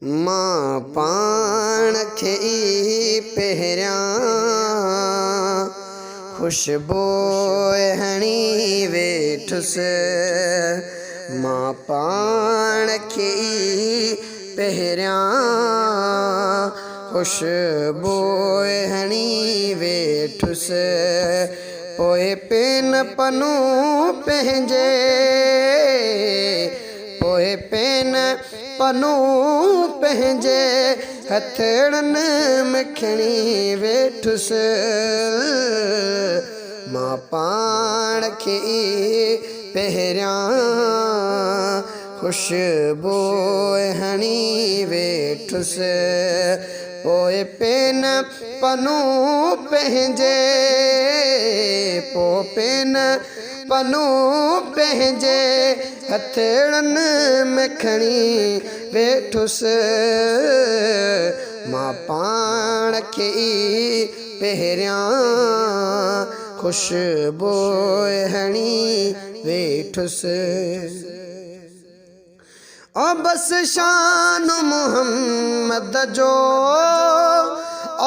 मां पाण खे ई पहिरियां खुशबू हणी वेठुसि। मां पाण खे ई पहिरियां खुशबू हणी वेठुसि। पोइ पेन पनू पंहिंजे, पोइ पेन पनू पंहिंजे हथड़नि में खणी वेठुसि। मां पाण खे ई पहिरियां खुशबू हणी वेठुसि। पोइ पेन पनू पंहिंजे, पोइ पेन पनू पंहिंजे हथड़नि में खणी वेठुसि। मां पाण खे ई पहिरियां खुशबू हणी वेठुसि। ओ बस शान मुहम्मद जो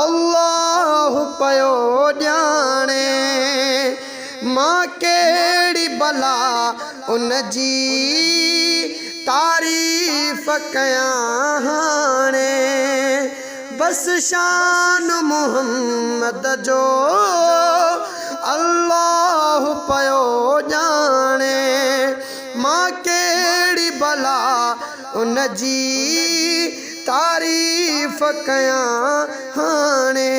अल्लाह पयो ॼाणे। मां कहिड़ी भला उन जी तारीफ़ कयां हाणे। बस शान मुहम्मद जो अल्लाह पयो ॼाणे। मां कहिड़ी भला उन जी तारीफ़ कयां हाणे।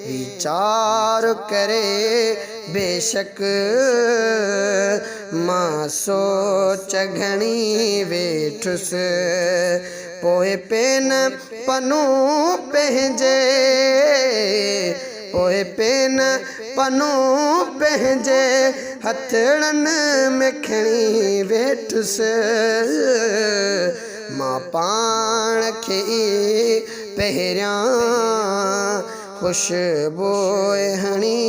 वीचार करे बेशक मां सोच घणी वेठुसि। पोइ पेन पनू पंहिंजे, पोइ पेन पनू पंहिंजे हथड़नि में खणी वेठुसि। मां पाण खे ई पहिरियां खुशबू हणी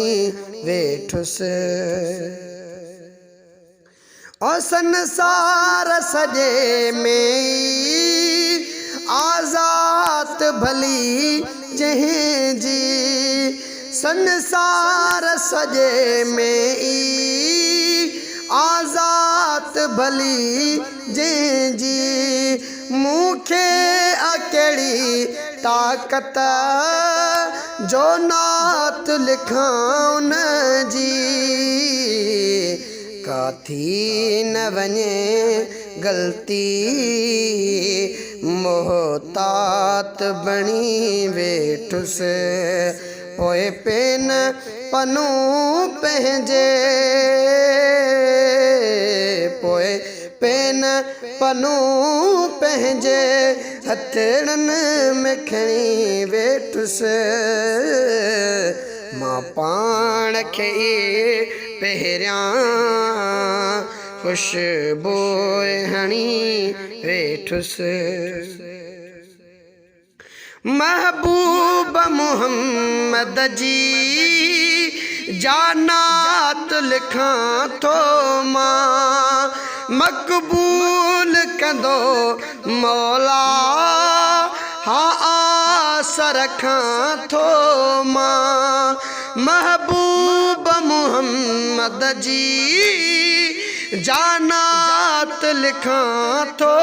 वेठुसि। ओ संसार सॼे में आज़ाद भली जंहिंजी, संसार सॼे में आज़ाद भली जंहिंजी। मूंखे अकेड़ी ताक़त जो नात लिखां उन जी। काथी न वञे ग़लती मोहतात बणी वेठुसि। पोइ पेन पनू पंहिंजे, पोइ पेन पनू पंहिंजे हथड़नि में खणी वेठुसि। मां पाण खे ई पहिरियां खुशबू हणी वेठुसि। महबूब मुहम्मद जी जानात लिखां थो मां। मक़बूल कंदो मौला हा आस रखां थो मां। महबूब मुहम्मद जी जानात लिखां थो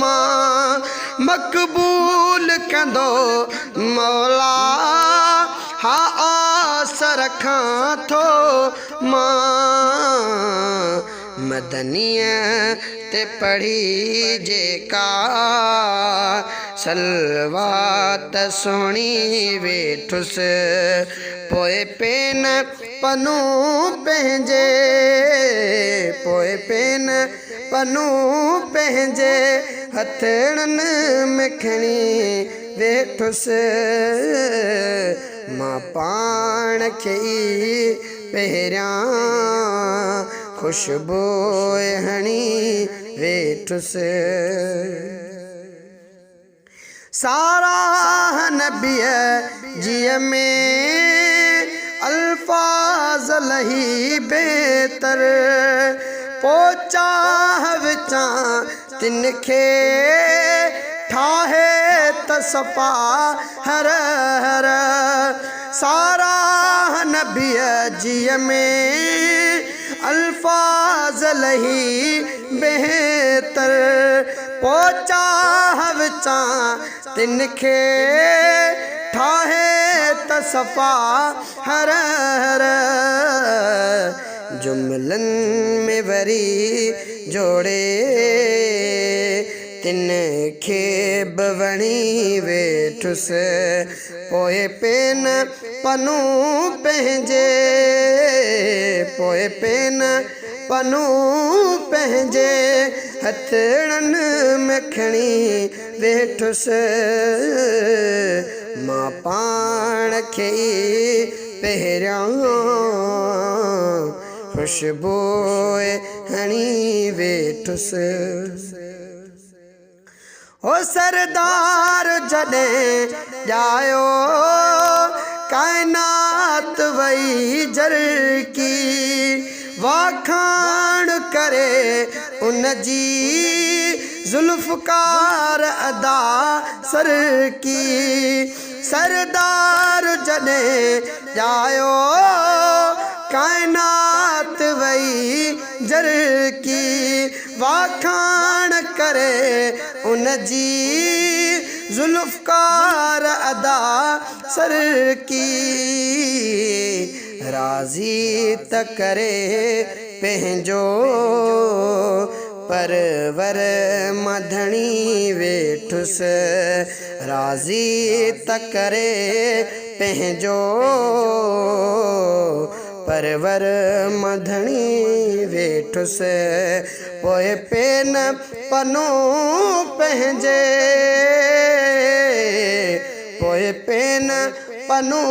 मां। मक़बूल कंदो मौला हा आस रखां थो मां। मदनीअ ते पढ़ी जेका सलवात सुहिणी वेठुसि। पोइ पेन पनू पंहिंजे, पोइ पेन पनू पंहिंजे हथड़नि में खणी वेठुसि। मां पाण खे ई पहिरियां खुशबू हणी वेठुसि। सारा नबीअ जीअ में अल्फाज़ लही बेहतर। पोइ चाह विचां तिनखे सफ़ा हर हर सारा नबी जी में अल्फाज लही बेहतर पोचा हवचा तिनखे ठाहे त सफ़ा हर हर जुमलन में वरी जोड़े तिनखे बवणी वेठुस पोए पेन पनू पंहिंजे पोए पेन पनू पंहिंजे हथड़नि में खणी वेठुस मां पाण खे पहिरियां खुशबू हणी वेठुस ओ सरदार जॾहिं ॼायो कायनात वई जरकी वाखाण करे उन जी जुल्फ़कार अदा सर की सरदार जॾहिं ॼायो कायनात वई जरकी वाखाण करे उन जी जुल्फ़कार अदा सर की राज़ी त करे पंहिंजो परवर मधणी वेठुस राज़ी त करे पंहिंजो परवर मधणी वेठुस पोए पेन पनो पंहिंजे पोए पेन पनू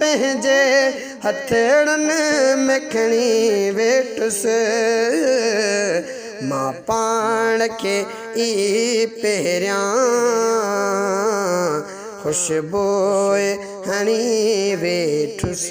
पंहिंजे हथड़नि में खणी वेठुस मां पाण खे ई पहिरियां खुशबू हणी वेठुस।